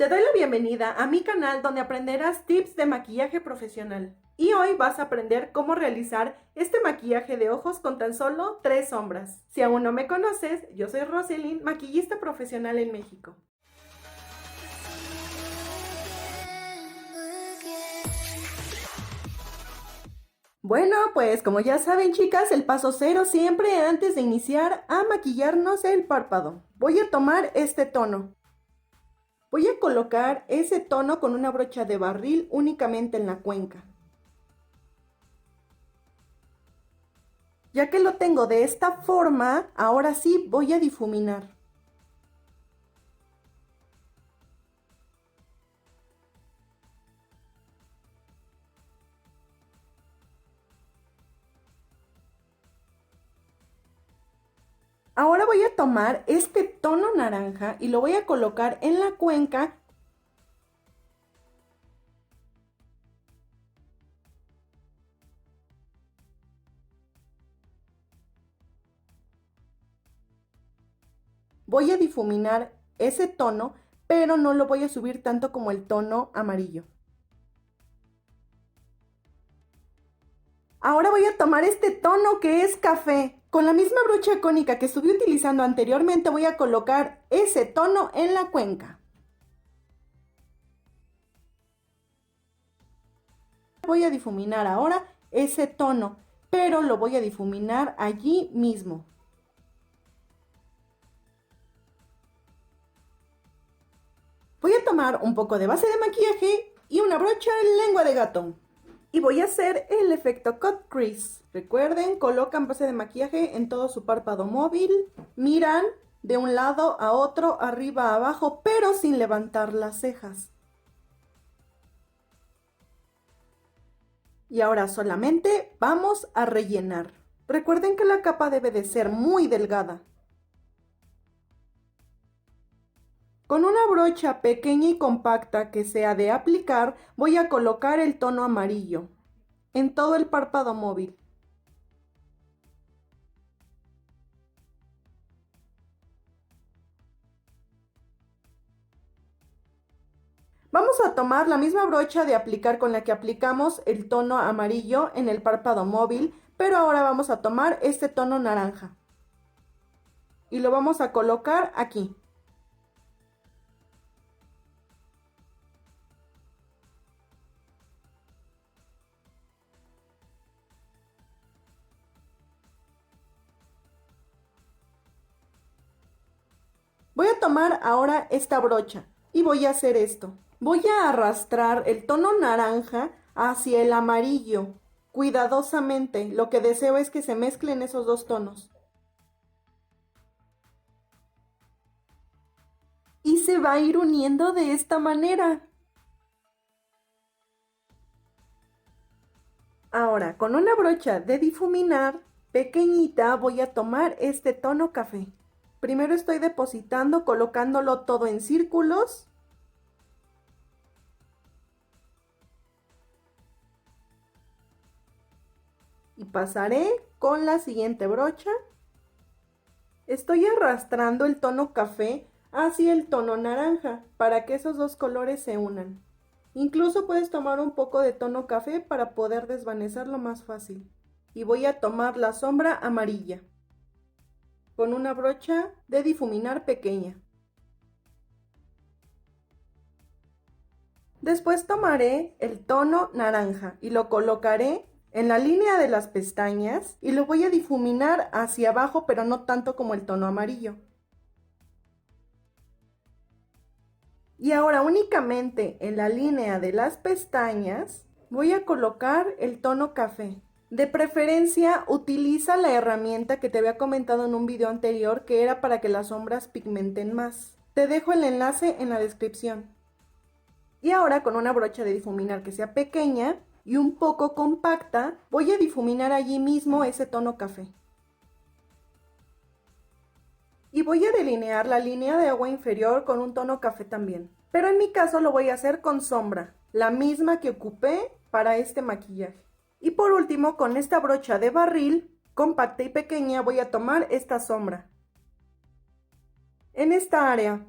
Te doy la bienvenida a mi canal donde aprenderás tips de maquillaje profesional. Y hoy vas a aprender cómo realizar este maquillaje de ojos con tan solo 3 sombras. Si aún no me conoces, yo soy Roselyn, maquillista profesional en México. Bueno, pues como ya saben, chicas, el paso cero siempre antes de iniciar a maquillarnos el párpado. Voy a tomar este tono. Voy a colocar ese tono con una brocha de barril únicamente en la cuenca. Ya que lo tengo de esta forma, ahora sí voy a difuminar. Ahora voy a tomar este tono naranja y lo voy a colocar en la cuenca. Voy a difuminar ese tono, pero no lo voy a subir tanto como el tono amarillo. Ahora voy a tomar este tono que es café. Con la misma brocha cónica que estuve utilizando anteriormente voy a colocar ese tono en la cuenca. Voy a difuminar ahora ese tono, pero lo voy a difuminar allí mismo. Voy a tomar un poco de base de maquillaje y una brocha lengua de gato. Y voy a hacer el efecto cut crease. Recuerden, colocan base de maquillaje en todo su párpado móvil. Miran de un lado a otro, arriba a abajo, pero sin levantar las cejas. Y ahora solamente vamos a rellenar. Recuerden que la capa debe de ser muy delgada. Con una brocha pequeña y compacta que sea de aplicar, voy a colocar el tono amarillo en todo el párpado móvil. Vamos a tomar la misma brocha de aplicar con la que aplicamos el tono amarillo en el párpado móvil, pero ahora vamos a tomar este tono naranja y lo vamos a colocar aquí. Voy a tomar ahora esta brocha y voy a hacer esto. Voy a arrastrar el tono naranja hacia el amarillo, cuidadosamente. Lo que deseo es que se mezclen esos dos tonos. Y se va a ir uniendo de esta manera. Ahora, con una brocha de difuminar pequeñita voy a tomar este tono café. Primero estoy depositando, colocándolo todo en círculos. Y pasaré con la siguiente brocha. Estoy arrastrando el tono café hacia el tono naranja para que esos dos colores se unan. Incluso puedes tomar un poco de tono café para poder desvanecerlo más fácil. Y voy a tomar la sombra amarilla con una brocha de difuminar pequeña. Después tomaré el tono naranja y lo colocaré en la línea de las pestañas y lo voy a difuminar hacia abajo, pero no tanto como el tono amarillo. Y ahora únicamente en la línea de las pestañas voy a colocar el tono café. De preferencia utiliza la herramienta que te había comentado en un video anterior, que era para que las sombras pigmenten más. Te dejo el enlace en la descripción. Y ahora con una brocha de difuminar que sea pequeña y un poco compacta, voy a difuminar allí mismo ese tono café. Y voy a delinear la línea de agua inferior con un tono café también. Pero en mi caso lo voy a hacer con sombra, la misma que ocupé para este maquillaje. Y por último, con esta brocha de barril, compacta y pequeña, voy a tomar esta sombra en esta área.